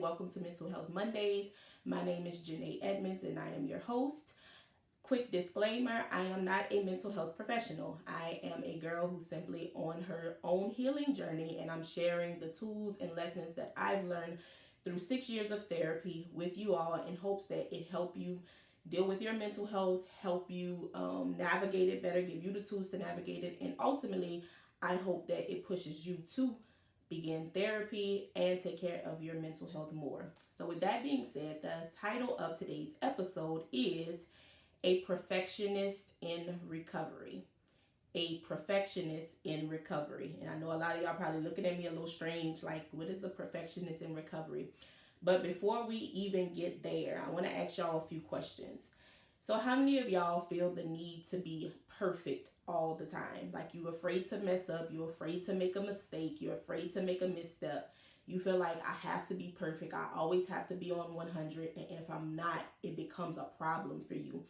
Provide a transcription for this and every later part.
Welcome to Mental Health Mondays. My name is Janay Edmonds and I am your host. Quick disclaimer, I am not a mental health professional. I am a girl who's simply on her own healing journey, and I'm sharing the tools and lessons that I've learned through 6 years of therapy with you all in hopes that it help you deal with your mental health, help you navigate it better, give you the tools to navigate it, and ultimately, I hope that it pushes you to begin therapy and take care of your mental health more. So, with that being said, the title of today's episode is A Perfectionist in Recovery. A perfectionist in recovery. And I know a lot of y'all probably looking at me a little strange, like, what is a perfectionist in recovery? But before we even get there, I want to ask y'all a few questions. So, how many of y'all feel the need to be perfect all the time? Like, you're afraid to mess up, you're afraid to make a mistake, you're afraid to make a misstep. You feel like I have to be perfect, I always have to be on 100, and if I'm not, it becomes a problem for you.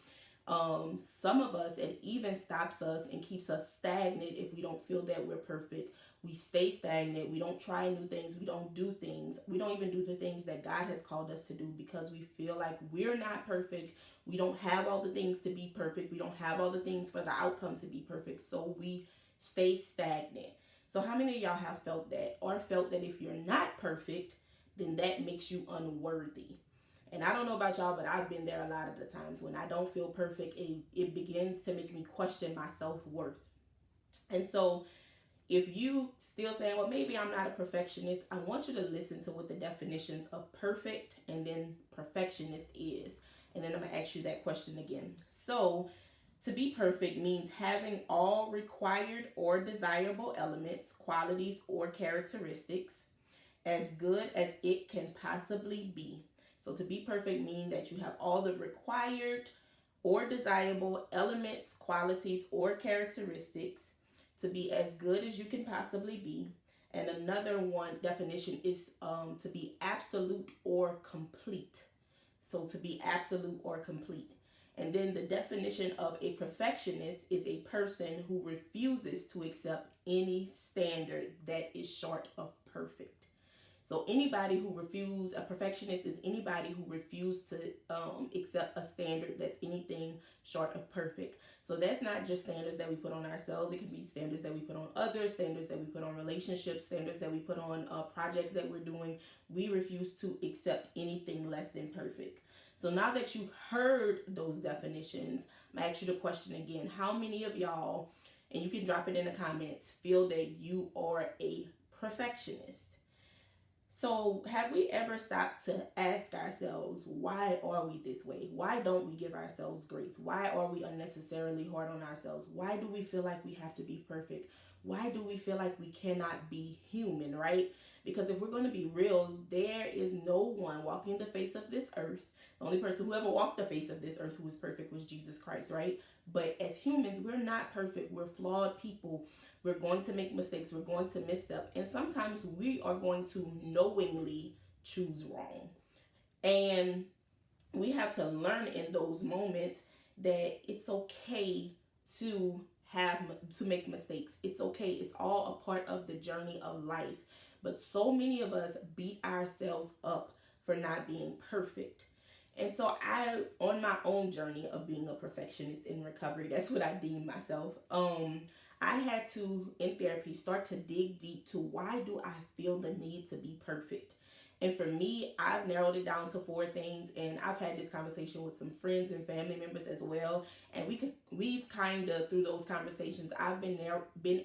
Some of us, it even stops us and keeps us stagnant if we don't feel that we're perfect. We stay stagnant. We don't try new things. We don't do things. We don't even do the things that God has called us to do because we feel like we're not perfect. We don't have all the things to be perfect. We don't have all the things for the outcome to be perfect. So we stay stagnant. So, how many of y'all have felt that, or felt that if you're not perfect, then that makes you unworthy? And I don't know about y'all, but I've been there a lot of the times when I don't feel perfect, it begins to make me question my self-worth. And so if you still saying, well, maybe I'm not a perfectionist, I want you to listen to what the definitions of perfect and then perfectionist is. And then I'm going to ask you that question again. So to be perfect means having all required or desirable elements, qualities, or characteristics as good as it can possibly be. So to be perfect means that you have all the required or desirable elements, qualities, or characteristics to be as good as you can possibly be. And another one definition is to be absolute or complete. So to be absolute or complete. And then the definition of a perfectionist is a person who refuses to accept any standard that is short of perfect. So anybody who refuse, a perfectionist is anybody who refused to accept a standard that's anything short of perfect. So that's not just standards that we put on ourselves. It can be standards that we put on others, standards that we put on relationships, standards that we put on projects that we're doing. We refuse to accept anything less than perfect. So now that you've heard those definitions, I'm going to ask you the question again. How many of y'all, and you can drop it in the comments, feel that you are a perfectionist? So, have we ever stopped to ask ourselves, why are we this way? Why don't we give ourselves grace? Why are we unnecessarily hard on ourselves? Why do we feel like we have to be perfect? Why do we feel like we cannot be human, right? Because if we're going to be real, there is no one walking the face of this earth. The only person who ever walked the face of this earth who was perfect was Jesus Christ, right? But as humans, we're not perfect. We're flawed people. We're going to make mistakes. We're going to misstep. And sometimes we are going to knowingly choose wrong. And we have to learn in those moments that it's okay to make mistakes. It's okay. It's all a part of the journey of life. But so many of us beat ourselves up for not being perfect. And so on my own journey of being a perfectionist in recovery, that's what I deem myself. I had to, in therapy, start to dig deep to why do I feel the need to be perfect? And for me, I've narrowed it down to 4 things, and I've had this conversation with some friends and family members as well. And we've kind of, through those conversations, I've been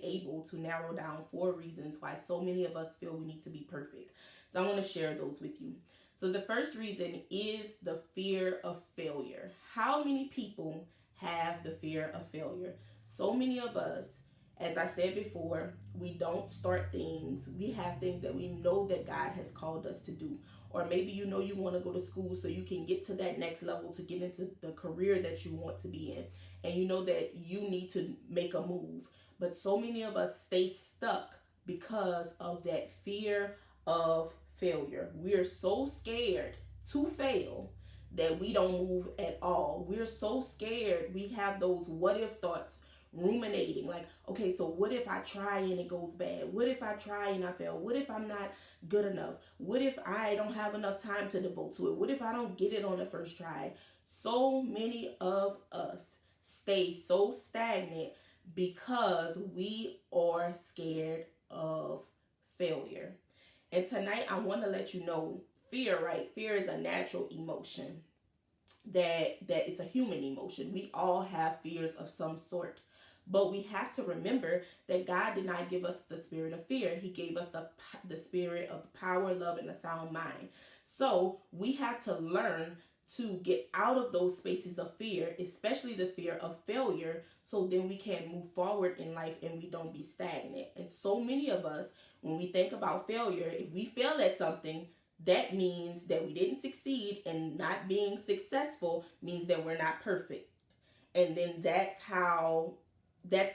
able to narrow down 4 reasons why so many of us feel we need to be perfect. So I want to share those with you. So the first reason is the fear of failure. How many people have the fear of failure? So many of us, as I said before, we don't start things. We have things that we know that God has called us to do. Or maybe you know you want to go to school so you can get to that next level to get into the career that you want to be in. And you know that you need to make a move. But so many of us stay stuck because of that fear of failure. We're so scared to fail that we don't move at all. We're so scared. We have those what if thoughts ruminating, like, okay, so what if I try and it goes bad? What if I try and I fail? What if I'm not good enough? What if I don't have enough time to devote to it? What if I don't get it on the first try? So many of us stay so stagnant because we are scared of failure. And tonight I want to let you know fear, right? Fear is a natural emotion. That it's a human emotion. We all have fears of some sort. But we have to remember that God did not give us the spirit of fear. He gave us the spirit of power, love, and a sound mind. So we have to learn to get out of those spaces of fear, especially the fear of failure, so then we can move forward in life and we don't be stagnant. And so many of us, when we think about failure, if we fail at something, that means that we didn't succeed, and not being successful means that we're not perfect. And then that's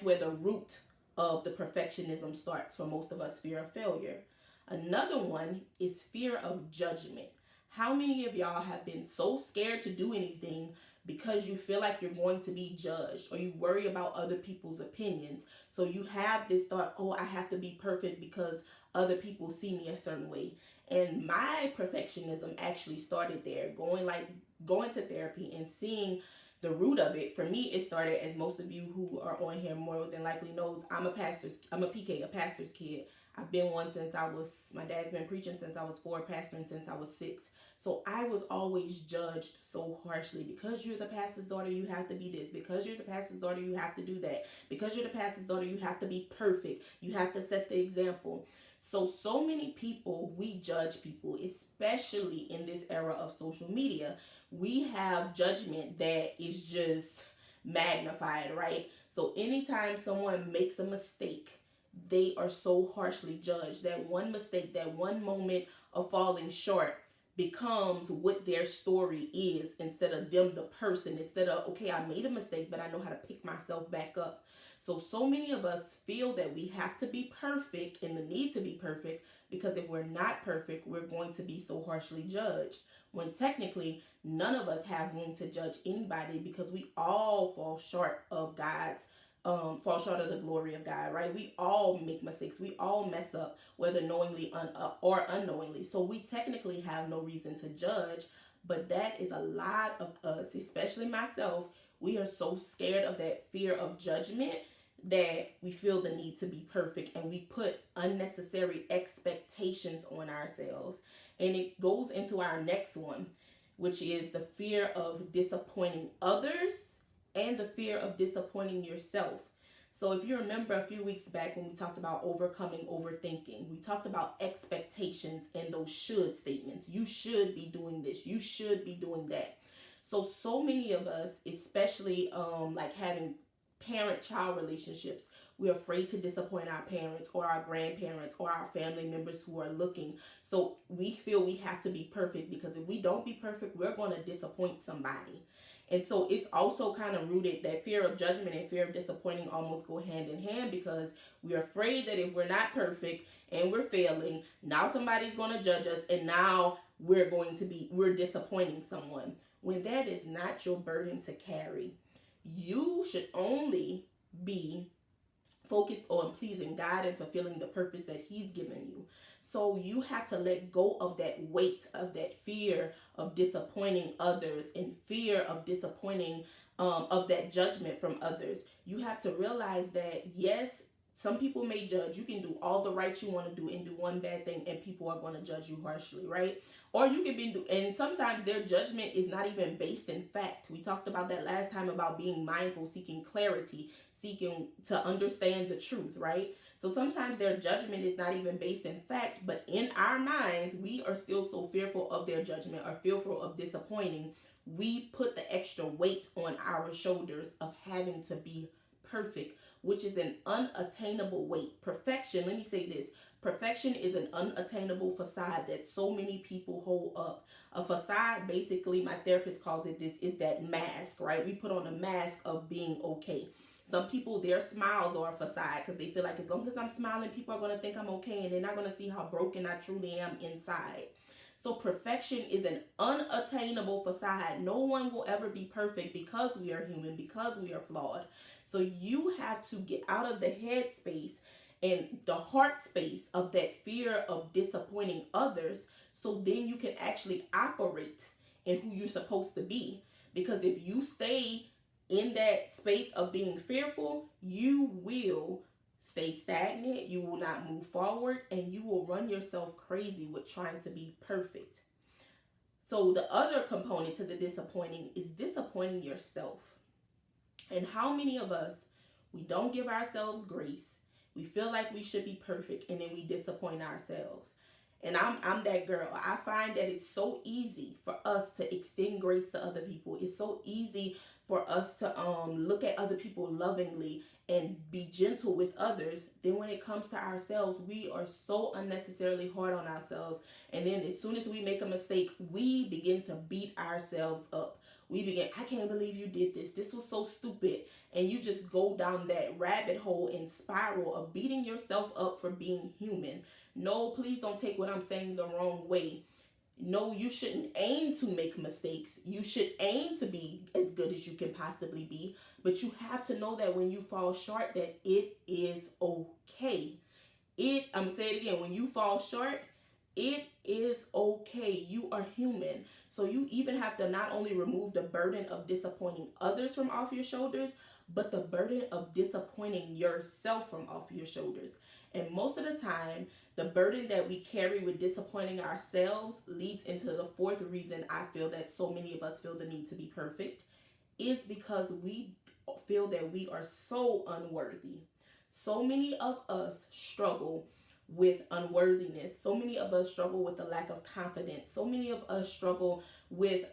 where the root of the perfectionism starts for most of us, fear of failure. Another one is fear of judgment. How many of y'all have been so scared to do anything because you feel like you're going to be judged, or you worry about other people's opinions? So you have this thought, oh, I have to be perfect because other people see me a certain way. And my perfectionism actually started there, going to therapy and seeing the root of it. For me, it started, as most of you who are on here more than likely knows, I'm a PK, a pastor's kid. I've been one since my dad's been preaching since I was 4, pastoring since I was 6. So I was always judged so harshly. Because you're the pastor's daughter, you have to be this. Because you're the pastor's daughter, you have to do that. Because you're the pastor's daughter, you have to be perfect. You have to set the example. So many people, we judge people, especially in this era of social media. We have judgment that is just magnified, right? So anytime someone makes a mistake, they are so harshly judged. That one mistake, that one moment of falling short becomes what their story is, instead of them the person, instead of, okay, I made a mistake, but I know how to pick myself back up. So many of us feel that we have to be perfect and the need to be perfect, because if we're not perfect, we're going to be so harshly judged. When technically, none of us have room to judge anybody, because we all fall short of the glory of God, right? We all make mistakes. We all mess up, whether knowingly or unknowingly. So we technically have no reason to judge, but that is a lot of us, especially myself. We are so scared of that fear of judgment that we feel the need to be perfect, and we put unnecessary expectations on ourselves. And it goes into our next one, which is the fear of disappointing others and the fear of disappointing yourself. So if you remember a few weeks back when we talked about overcoming overthinking, we talked about expectations and those should statements. You should be doing this. You should be doing that. So many of us, especially like having parent-child relationships, we're afraid to disappoint our parents or our grandparents or our family members who are looking. So we feel we have to be perfect, because if we don't be perfect, we're going to disappoint somebody. And so it's also kind of rooted, that fear of judgment and fear of disappointing almost go hand in hand, because we're afraid that if we're not perfect and we're failing, now somebody's going to judge us, and now we're disappointing someone, when that is not your burden to carry. You should only be focused on pleasing God and fulfilling the purpose that He's given you. So you have to let go of that weight, of that fear of disappointing others, and fear of disappointing, of that judgment from others. You have to realize that, yes, some people may judge. You can do all the right you want to do and do one bad thing, and people are going to judge you harshly, right? Or you can and sometimes their judgment is not even based in fact. We talked about that last time, about being mindful, seeking clarity, seeking to understand the truth, right? So sometimes their judgment is not even based in fact, but in our minds, we are still so fearful of their judgment, or fearful of disappointing. We put the extra weight on our shoulders of having to be perfect, which is an unattainable weight. Perfection, let me say this. Perfection is an unattainable facade that so many people hold up. A facade, basically, my therapist calls it this, is that mask, right? We put on a mask of being okay. Some people, their smiles are a facade, because they feel like, as long as I'm smiling, people are going to think I'm okay, and they're not going to see how broken I truly am inside. So perfection is an unattainable facade. No one will ever be perfect because we are human, because we are flawed. So you have to get out of the head space and the heart space of that fear of disappointing others, so then you can actually operate in who you're supposed to be. Because if you stay in that space of being fearful, you will stay stagnant, you will not move forward, and you will run yourself crazy with trying to be perfect. So the other component to the disappointing is disappointing yourself. And how many of us, we don't give ourselves grace? We feel like we should be perfect, and then we disappoint ourselves. And I'm that girl. I find that it's so easy for us to extend grace to other people. It's so easy for us to look at other people lovingly and be gentle with others. Then when it comes to ourselves, we are so unnecessarily hard on ourselves. And then as soon as we make a mistake, we begin to beat ourselves up. We begin, I can't believe you did this. This was so stupid. And you just go down that rabbit hole and spiral of beating yourself up for being human. No, please don't take what I'm saying the wrong way. No, you shouldn't aim to make mistakes. You should aim to be as good as you can possibly be. But you have to know that when you fall short, that it is okay. I'm gonna say it again. When you fall short, it is okay. You are human. So you even have to not only remove the burden of disappointing others from off your shoulders, but the burden of disappointing yourself from off your shoulders. And most of the time, the burden that we carry with disappointing ourselves leads into the fourth reason I feel that so many of us feel the need to be perfect, is because we feel that we are so unworthy. So many of us struggle with unworthiness. So many of us struggle with the lack of confidence. So many of us struggle with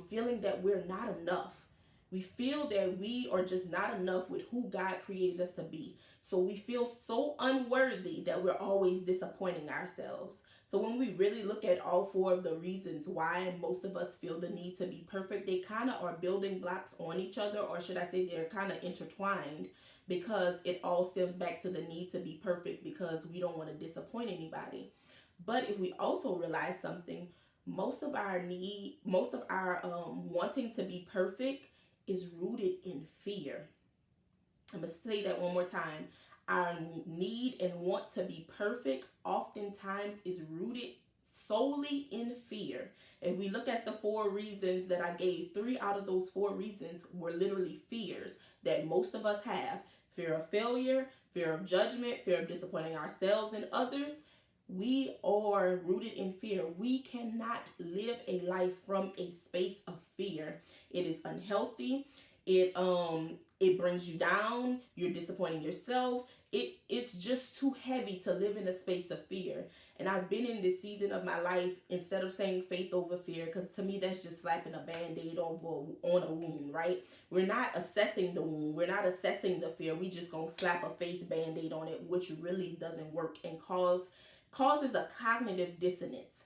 feeling that we're not enough. We feel that we are just not enough with who God created us to be. So we feel so unworthy that we're always disappointing ourselves. So when we really look at all four of the reasons why most of us feel the need to be perfect, they kind of are building blocks on each other, or should I say they're kind of intertwined, because it all stems back to the need to be perfect because we don't want to disappoint anybody. But if we also realize something, most of our wanting to be perfect is rooted in fear. I'm going to say that one more time. Our need and want to be perfect oftentimes is rooted solely in fear. If we look at the four reasons that I gave, three out of those four reasons were literally fears that most of us have: fear of failure, fear of judgment, fear of disappointing ourselves and others. We are rooted in fear. We cannot live a life from a space of fear. It is unhealthy. It brings you down. You're disappointing yourself. It's just too heavy to live in a space of fear. And I've been in this season of my life, instead of saying faith over fear, because to me that's just slapping a band-aid on a wound, right? We're not assessing the wound. We're not assessing the fear. We just gonna slap a faith band-aid on it, which really doesn't work and causes a cognitive dissonance.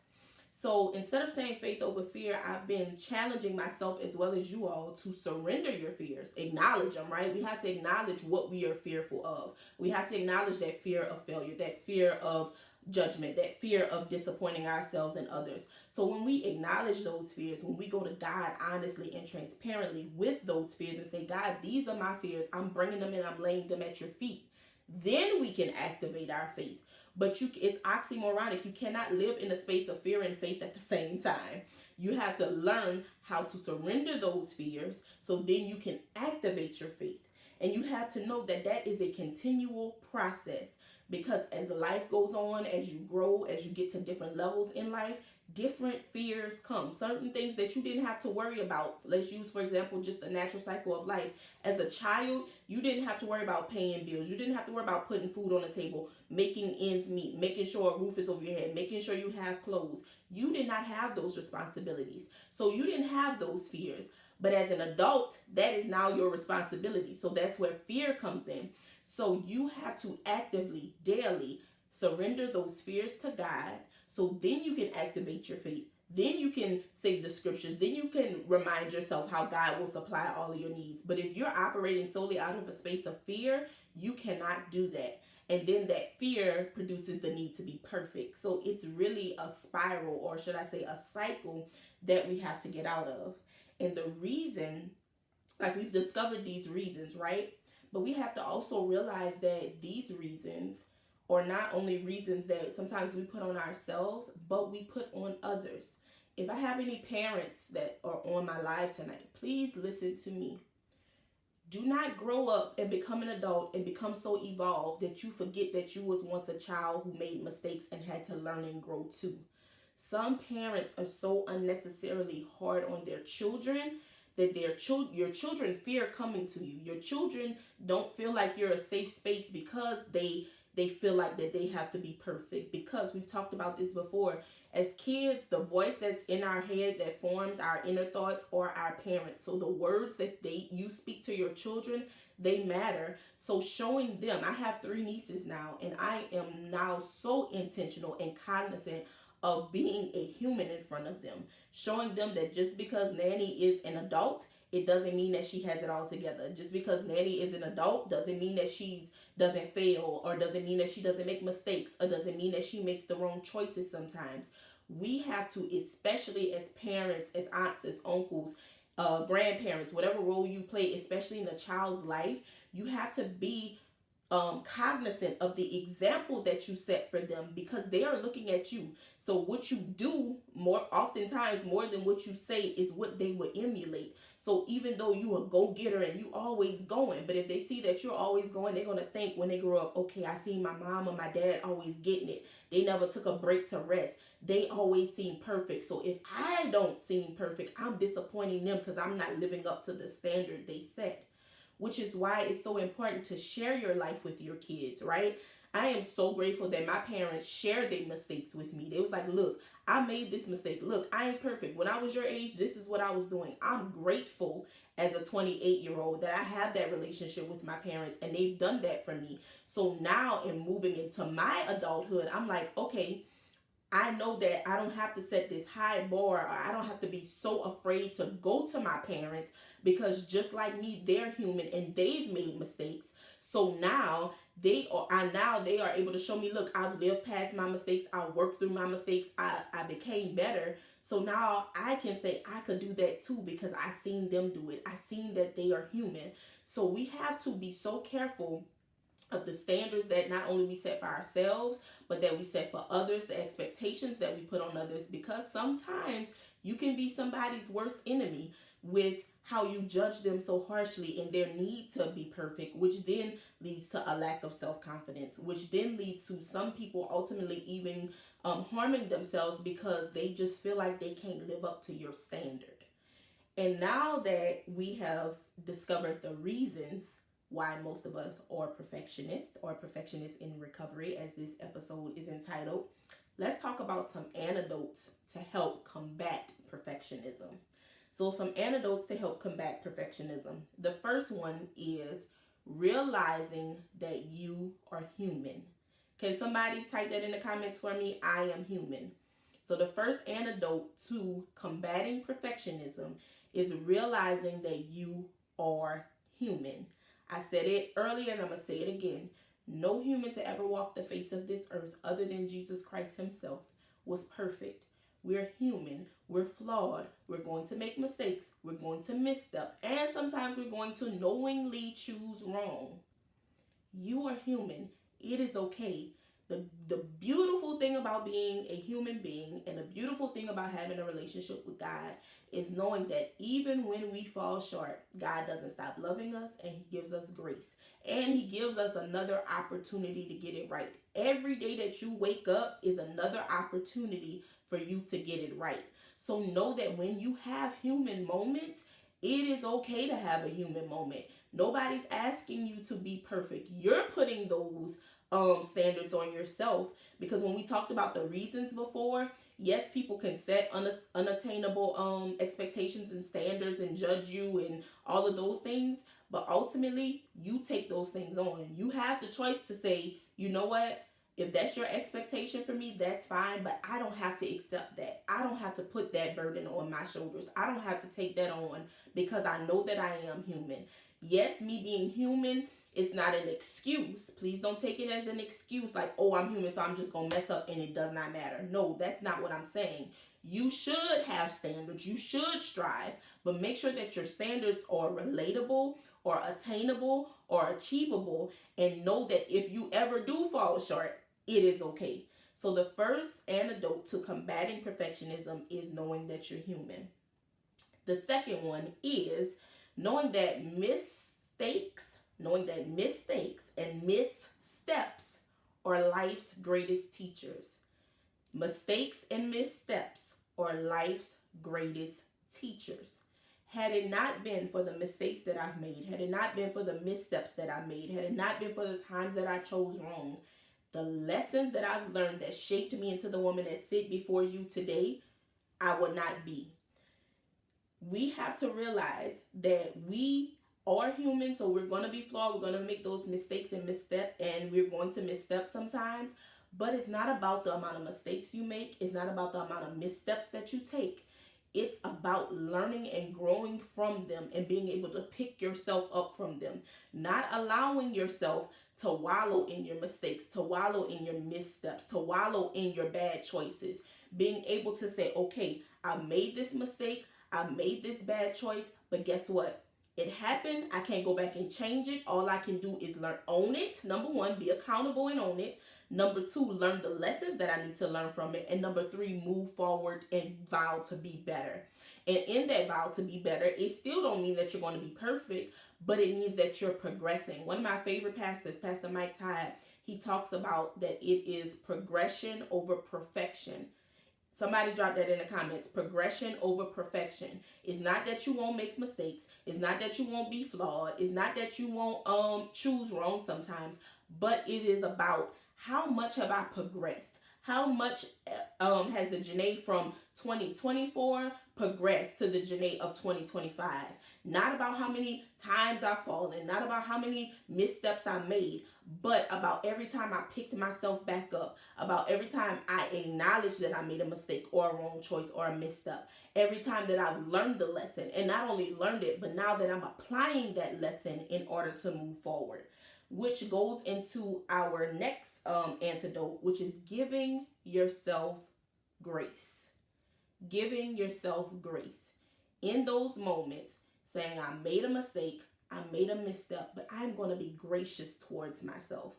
So instead of saying faith over fear, I've been challenging myself as well as you all to surrender your fears. Acknowledge them, right? We have to acknowledge what we are fearful of. We have to acknowledge that fear of failure, that fear of judgment, that fear of disappointing ourselves and others. So when we acknowledge those fears, when we go to God honestly and transparently with those fears and say, God, these are my fears. I'm bringing them in. I'm laying them at your feet. Then we can activate our faith. But it's oxymoronic. You cannot live in a space of fear and faith at the same time. You have to learn how to surrender those fears so then you can activate your faith. And you have to know that that is a continual process, because as life goes on, as you grow, as you get to different levels in life, different fears come. Certain things that you didn't have to worry about. Let's use, for example, just the natural cycle of life. As a child, you didn't have to worry about paying bills. You didn't have to worry about putting food on the table, making ends meet, making sure a roof is over your head, making sure you have clothes. You did not have those responsibilities. So you didn't have those fears. But as an adult, that is now your responsibility. So that's where fear comes in. So you have to actively, daily, surrender those fears to God. So then you can activate your faith. Then you can say the scriptures. Then you can remind yourself how God will supply all of your needs. But if you're operating solely out of a space of fear, you cannot do that. And then that fear produces the need to be perfect. So it's really a spiral, or should I say a cycle, that we have to get out of. And the reason, like, we've discovered these reasons, right? But we have to also realize that these reasons are not only reasons that sometimes we put on ourselves, but we put on others. If I have any parents that are on my live tonight, please listen to me. Do not grow up and become an adult and become so evolved that you forget that you was once a child who made mistakes and had to learn and grow too. Some parents are so unnecessarily hard on their children that your children fear coming to you. Your children don't feel like you're a safe space because they feel like that they have to be perfect. Because we've talked about this before, as kids, the voice that's in our head that forms our inner thoughts are our parents. So the words that you speak to your children, they matter. So showing them, I have 3 nieces now, and I am now so intentional and cognizant of being a human in front of them, showing them that just because Nanny is an adult, it doesn't mean that she has it all together. Just because Nanny is an adult doesn't mean that she doesn't fail, or doesn't mean that she doesn't make mistakes, or doesn't mean that she makes the wrong choices sometimes. We have to, especially as parents, as aunts, as uncles, grandparents, whatever role you play, especially in a child's life, you have to be cognizant of the example that you set for them, because they are looking at you. So what you do, more oftentimes more than what you say, is what they will emulate. So even though you a go-getter and you always going, but if they see that you're always going, they're going to think when they grow up, okay, I seen my mom or my dad always getting it. They never took a break to rest. They always seem perfect. So if I don't seem perfect, I'm disappointing them because I'm not living up to the standard they set. Which is why it's so important to share your life with your kids, right? I am so grateful that my parents shared their mistakes with me. They was like, look, I made this mistake. Look, I ain't perfect. When I was your age, this is what I was doing. I'm grateful as a 28-year-old that I have that relationship with my parents, and they've done that for me. So now in moving into my adulthood, I'm like, okay, I know that I don't have to set this high bar, or I don't have to be so afraid to go to my parents, because just like me, they're human and they've made mistakes. So now they are able to show me, look, I've lived past my mistakes, I worked through my mistakes, I became better. So now I can say I could do that too, because I seen them do it. I seen that they are human. So we have to be so careful of the standards that not only we set for ourselves, but that we set for others, the expectations that we put on others, because sometimes you can be somebody's worst enemy with how you judge them so harshly in their need to be perfect, which then leads to a lack of self-confidence, which then leads to some people ultimately even harming themselves because they just feel like they can't live up to your standard. And now that we have discovered the reasons why most of us are perfectionists, or perfectionists in recovery, as this episode is entitled, let's talk about some antidotes to help combat perfectionism. So, some antidotes to help combat perfectionism. The first one is realizing that you are human. Can somebody type that in the comments for me? I am human. So, the first antidote to combating perfectionism is realizing that you are human. I said it earlier and I'm going to say it again. No human to ever walk the face of this earth other than Jesus Christ himself was perfect. We're human. We're flawed. We're going to make mistakes. We're going to misstep. And sometimes we're going to knowingly choose wrong. You are human. It is okay. The beautiful thing about being a human being, and the beautiful thing about having a relationship with God, is knowing that even when we fall short, God doesn't stop loving us, and he gives us grace. And he gives us another opportunity to get it right. Every day that you wake up is another opportunity for you to get it right. So know that when you have human moments, it is okay to have a human moment. Nobody's asking you to be perfect. You're putting those standards on yourself, because when we talked about the reasons before, yes, people can set unattainable expectations and standards and judge you and all of those things, but ultimately you take those things on. You have the choice to say, you know what, if that's your expectation for me, that's fine, but I don't have to accept that. I don't have to put that burden on my shoulders. I don't have to take that on, because I know that I am human. Yes, me being human It's not an excuse. Please don't take it as an excuse like, oh, I'm human, so I'm just going to mess up and it does not matter. No, that's not what I'm saying. You should have standards. You should strive, but make sure that your standards are relatable or attainable or achievable, and know that if you ever do fall short, it is okay. So the first antidote to combating perfectionism is knowing that you're human. The second one is knowing that mistakes and missteps are life's greatest teachers. Mistakes and missteps are life's greatest teachers. Had it not been for the mistakes that I've made, had it not been for the missteps that I made, had it not been for the times that I chose wrong, the lessons that I've learned that shaped me into the woman that sit before you today, I would not be. We have to realize that we are human, so we're going to be flawed. We're going to make those mistakes and misstep, and we're going to misstep sometimes. But it's not about the amount of mistakes you make. It's not about the amount of missteps that you take. It's about learning and growing from them and being able to pick yourself up from them. Not allowing yourself to wallow in your mistakes, to wallow in your missteps, to wallow in your bad choices. Being able to say, okay, I made this mistake. I made this bad choice, but guess what? It happened. I can't go back and change it. All I can do is own it. Number one, be accountable and own it. Number two, learn the lessons that I need to learn from it. And number three, move forward and vow to be better. And in that vow to be better, it still don't mean that you're going to be perfect, but it means that you're progressing. One of my favorite pastors, Pastor Mike Todd, he talks about that it is progression over perfection. Somebody drop that in the comments. Progression over perfection. It's not that you won't make mistakes. It's not that you won't be flawed. It's not that you won't choose wrong sometimes. But it is about how much have I progressed? How much has the Janay from 2024 progressed to the Janay of 2025? Not about how many times I've fallen, not about how many missteps I made, but about every time I picked myself back up, about every time I acknowledged that I made a mistake or a wrong choice or a misstep, every time that I've learned the lesson, and not only learned it, but now that I'm applying that lesson in order to move forward. Which goes into our next antidote, which is giving yourself grace. Giving yourself grace. In those moments, saying, I made a mistake, I made a misstep, but I'm going to be gracious towards myself.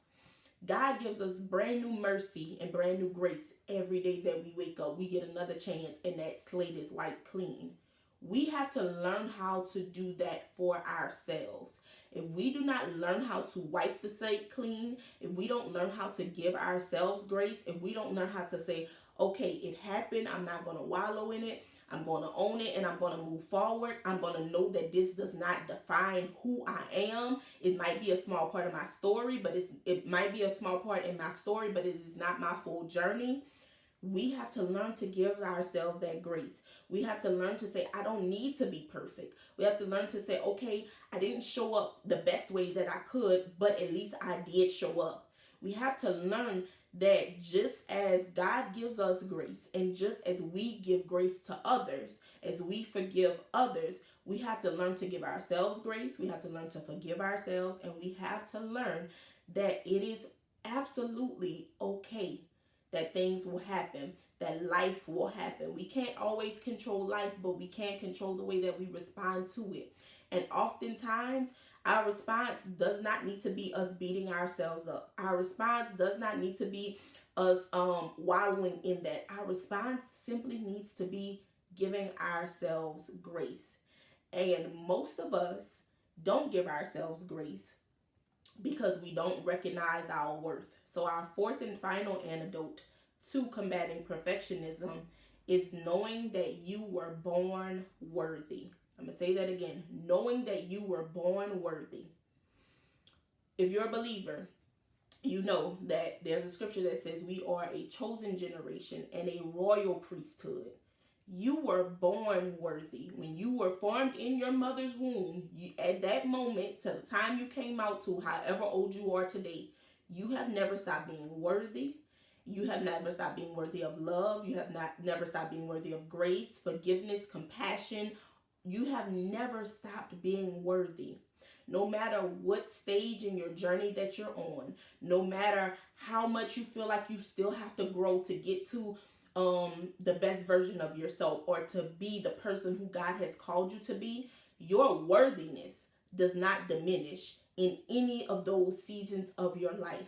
God gives us brand new mercy and brand new grace every day that we wake up. We get another chance, and that slate is wiped clean. We have to learn how to do that for ourselves. If we do not learn how to wipe the slate clean, if we don't learn how to give ourselves grace, if we don't learn how to say, okay, it happened, I'm not going to wallow in it, I'm going to own it, and I'm going to move forward. I'm going to know that this does not define who I am. It might be a small part of my story, but it might be a small part in my story, but it is not my full journey. We have to learn to give ourselves that grace. We have to learn to say, I don't need to be perfect. We have to learn to say, okay, I didn't show up the best way that I could, but at least I did show up. We have to learn that just as God gives us grace, and just as we give grace to others, as we forgive others, we have to learn to give ourselves grace. We have to learn to forgive ourselves, and we have to learn that it is absolutely okay that things will happen, that life will happen. We can't always control life, but we can control the way that we respond to it. And oftentimes, our response does not need to be us beating ourselves up. Our response does not need to be us wallowing in that. Our response simply needs to be giving ourselves grace. And most of us don't give ourselves grace because we don't recognize our worth. So our fourth and final antidote to combating perfectionism is knowing that you were born worthy. I'm going to say that again. Knowing that you were born worthy. If you're a believer, you know that there's a scripture that says we are a chosen generation and a royal priesthood. You were born worthy. When you were formed in your mother's womb, at that moment, to the time you came out to however old you are today, you have never stopped being worthy. You have never stopped being worthy of love. You have never stopped being worthy of grace, forgiveness, compassion. You have never stopped being worthy. No matter what stage in your journey that you're on, no matter how much you feel like you still have to grow to get to the best version of yourself or to be the person who God has called you to be, your worthiness does not diminish in any of those seasons of your life.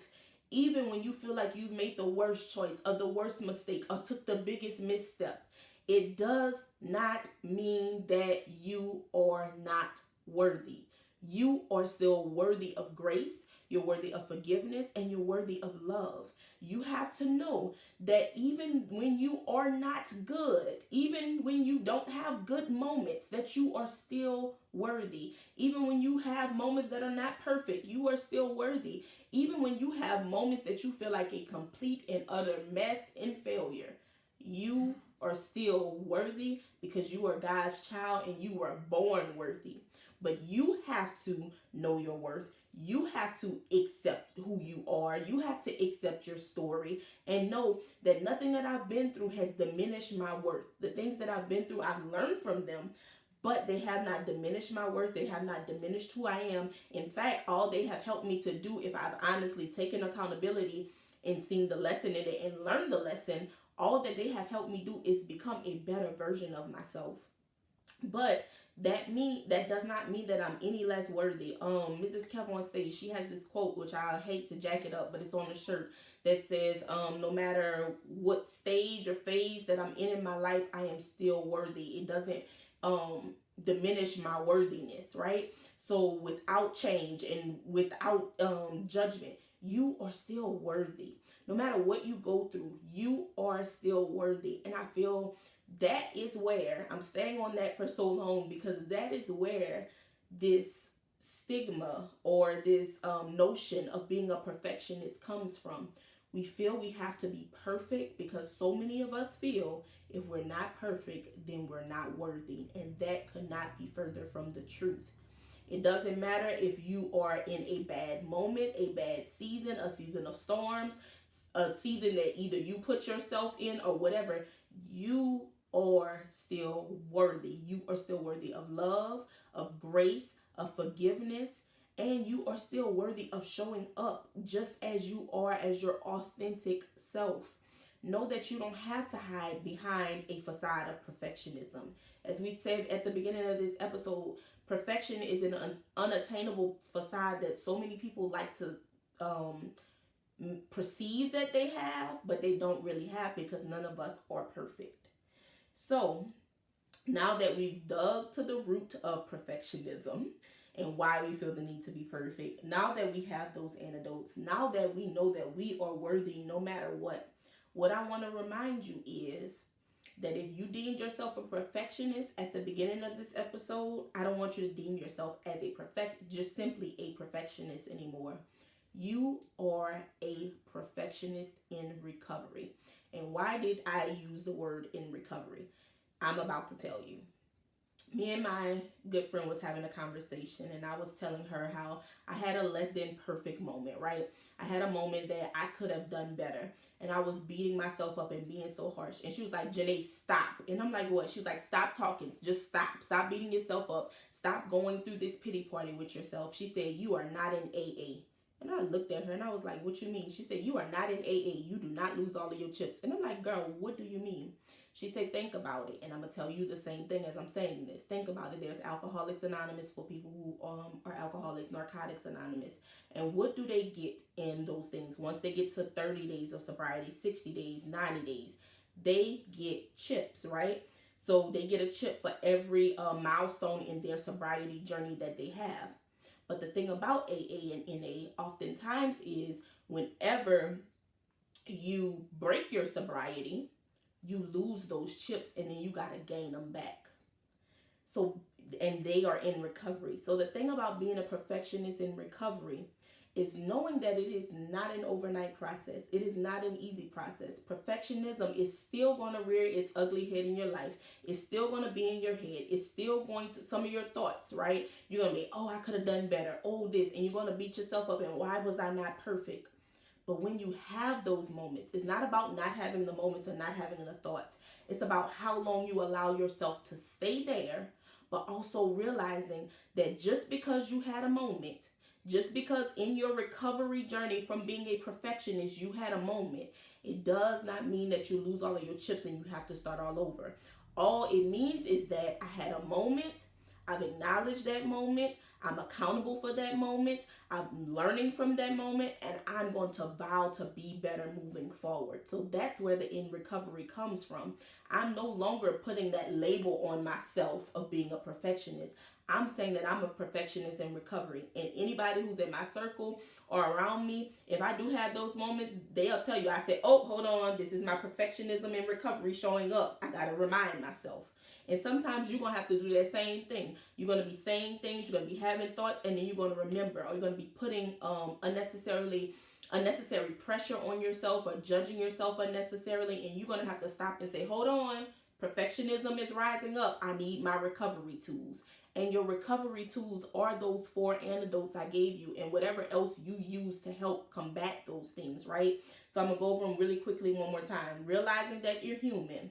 Even when you feel like you've made the worst choice or the worst mistake or took the biggest misstep, it does not mean that you are not worthy. You are still worthy of grace, you're worthy of forgiveness, and you're worthy of love. You have to know that even when you are not good, even when you don't have good moments, that you are still worthy. Even when you have moments that are not perfect, you are still worthy. Even when you have moments that you feel like a complete and utter mess and failure, you are still worthy because you are God's child and you were born worthy. But you have to know your worth. You have to accept who you are. You have to accept your story and know that nothing that I've been through has diminished my worth. The things that I've been through, I've learned from them, but they have not diminished my worth. They have not diminished who I am. In fact, all they have helped me to do, if I've honestly taken accountability and seen the lesson in it and learned the lesson, all that they have helped me do is become a better version of myself. But that does not mean that I'm any less worthy. Mrs. Kev on stage, she has this quote which I hate to jack it up, but it's on the shirt that says, no matter what stage or phase that I'm in my life, I am still worthy. It doesn't diminish my worthiness, right? So without change and without judgment, you are still worthy. No matter what you go through, you are still worthy. And I feel that is where I'm staying on that for so long, because that is where this stigma or this notion of being a perfectionist comes from. We feel we have to be perfect because so many of us feel if we're not perfect, then we're not worthy. And that could not be further from the truth. It doesn't matter if you are in a bad moment, a bad season, a season of storms, a season that either you put yourself in or whatever, you are still worthy. You are still worthy of love, of grace, of forgiveness, and you are still worthy of showing up just as you are, as your authentic self. Know that you don't have to hide behind a facade of perfectionism. As we said at the beginning of this episode, perfection is an unattainable facade that so many people like to perceive that they have, but they don't really have, because none of us are perfect. So now that we've dug to the root of perfectionism and why we feel the need to be perfect, now that we have those antidotes, now that we know that we are worthy no matter what I want to remind you is that if you deemed yourself a perfectionist at the beginning of this episode, I don't want you to deem yourself as just simply a perfectionist anymore. You are a perfectionist in recovery. And why did I use the word in recovery? I'm about to tell you. Me and my good friend was having a conversation, and I was telling her how I had a less than perfect moment, right? I had a moment that I could have done better, and I was beating myself up and being so harsh. And she was like, Janay, stop. And I'm like, what? She was like, stop talking. Just stop beating yourself up. Stop going through this pity party with yourself. She said, you are not in AA. And I looked at her and I was like, what you mean? She said, you are not in AA. You do not lose all of your chips. And I'm like, girl, what do you mean? She said, think about it. And I'm going to tell you the same thing as I'm saying this. Think about it. There's Alcoholics Anonymous for people who are alcoholics, Narcotics Anonymous. And what do they get in those things? Once they get to 30 days of sobriety, 60 days, 90 days, they get chips, right? So they get a chip for every milestone in their sobriety journey that they have. But the thing about AA and NA oftentimes is whenever you break your sobriety, you lose those chips and then you got to gain them back. So, and they are in recovery. So the thing about being a perfectionist in recovery is knowing that it is not an overnight process. It is not an easy process. Perfectionism is still going to rear its ugly head in your life. It's still going to be in your head. It's still going to, some of your thoughts, right? You're going to be, oh, I could have done better. Oh, this. And you're going to beat yourself up. And why was I not perfect? But when you have those moments, it's not about not having the moments and not having the thoughts. It's about how long you allow yourself to stay there but also realizing that just because you had a moment, just because in your recovery journey from being a perfectionist you had a moment, it does not mean that you lose all of your chips and you have to start all over. All it means is that I had a moment, I've acknowledged that moment, I'm accountable for that moment, I'm learning from that moment, and I'm going to vow to be better moving forward. So that's where the in recovery comes from. I'm no longer putting that label on myself of being a perfectionist. I'm saying that I'm a perfectionist in recovery. And anybody who's in my circle or around me, if I do have those moments, they'll tell you, I said, oh, hold on, this is my perfectionism in recovery showing up. I got to remind myself. And sometimes you're going to have to do that same thing. You're going to be saying things, you're going to be having thoughts, and then you're going to remember, or you're going to be putting unnecessary pressure on yourself or judging yourself unnecessarily, and you're going to have to stop and say, hold on, perfectionism is rising up. I need my recovery tools. And your recovery tools are those 4 antidotes I gave you and whatever else you use to help combat those things, right? So I'm going to go over them really quickly one more time. Realizing that you're human.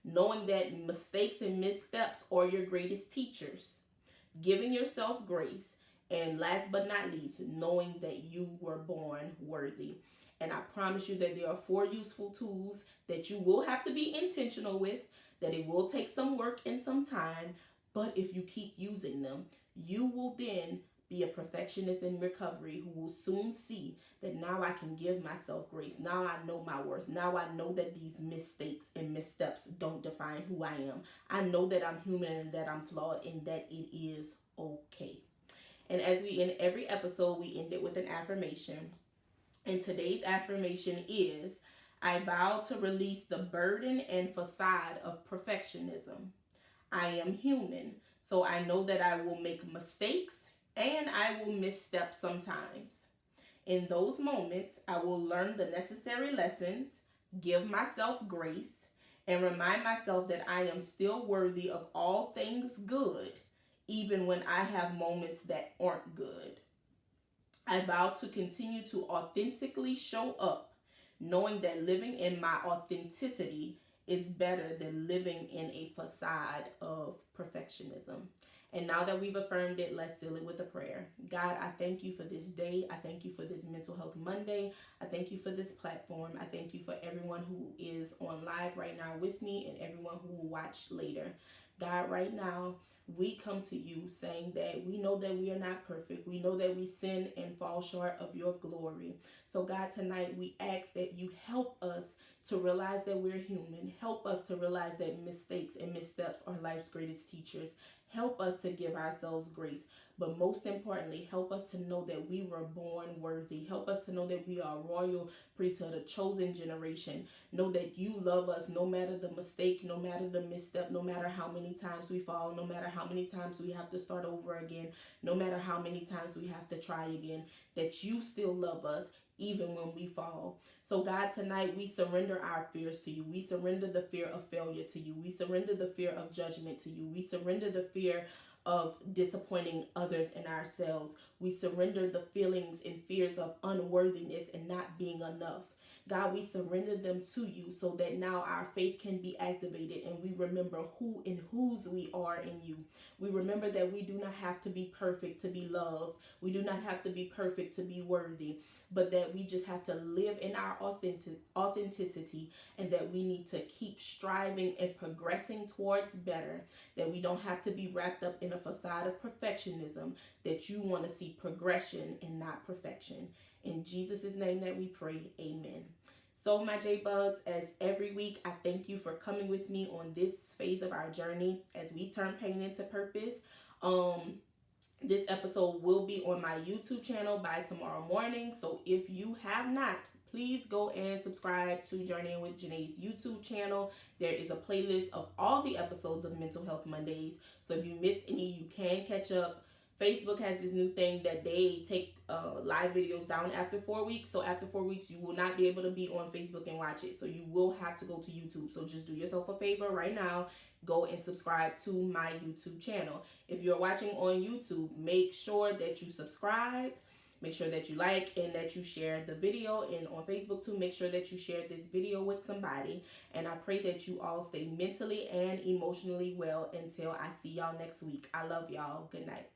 Knowing that mistakes and missteps are your greatest teachers. Giving yourself grace. And last but not least, knowing that you were born worthy. And I promise you that there are 4 useful tools that you will have to be intentional with, that it will take some work and some time, but if you keep using them, you will then be a perfectionist in recovery who will soon see that now I can give myself grace. Now I know my worth. Now I know that these mistakes and missteps don't define who I am. I know that I'm human and that I'm flawed and that it is okay. And as we end every episode, we end it with an affirmation. And today's affirmation is, I vow to release the burden and facade of perfectionism. I am human, so I know that I will make mistakes and I will misstep sometimes. In those moments, I will learn the necessary lessons, give myself grace, and remind myself that I am still worthy of all things good, even when I have moments that aren't good. I vow to continue to authentically show up, knowing that living in my authenticity is better than living in a facade of perfectionism. And now that we've affirmed it, let's seal it with a prayer. God, I thank you for this day. I thank you for this Mental Health Monday. I thank you for this platform. I thank you for everyone who is on live right now with me and everyone who will watch later. God, right now, we come to you saying that we know that we are not perfect. We know that we sin and fall short of your glory. So God, tonight we ask that you help us to realize that we're human. Help us to realize that mistakes and missteps are life's greatest teachers. Help us to give ourselves grace. But most importantly, help us to know that we were born worthy. Help us to know that we are a royal priesthood, a chosen generation. Know that you love us no matter the mistake, no matter the misstep, no matter how many times we fall, no matter how many times we have to start over again, no matter how many times we have to try again, that you still love us even when we fall. So God, tonight we surrender our fears to you. We surrender the fear of failure to you. We surrender the fear of judgment to you. We surrender the fear of disappointing others and ourselves. We surrender the feelings and fears of unworthiness and not being enough. God, we surrender them to you so that now our faith can be activated and we remember who and whose we are in you. We remember that we do not have to be perfect to be loved. We do not have to be perfect to be worthy, but that we just have to live in our authenticity and that we need to keep striving and progressing towards better, that we don't have to be wrapped up in a facade of perfectionism, that you want to see progression and not perfection. In Jesus' name that we pray, amen. So my J-Bugs, as every week, I thank you for coming with me on this phase of our journey as we turn pain into purpose. This episode will be on my YouTube channel by tomorrow morning. So if you have not, please go and subscribe to Journeying with Janay's YouTube channel. There is a playlist of all the episodes of Mental Health Mondays. So if you missed any, you can catch up. Facebook has this new thing that they take live videos down after 4 weeks. So after 4 weeks, you will not be able to be on Facebook and watch it. So you will have to go to YouTube. So just do yourself a favor right now. Go and subscribe to my YouTube channel. If you're watching on YouTube, make sure that you subscribe. Make sure that you like and that you share the video. And on Facebook too, make sure that you share this video with somebody. And I pray that you all stay mentally and emotionally well until I see y'all next week. I love y'all. Good night.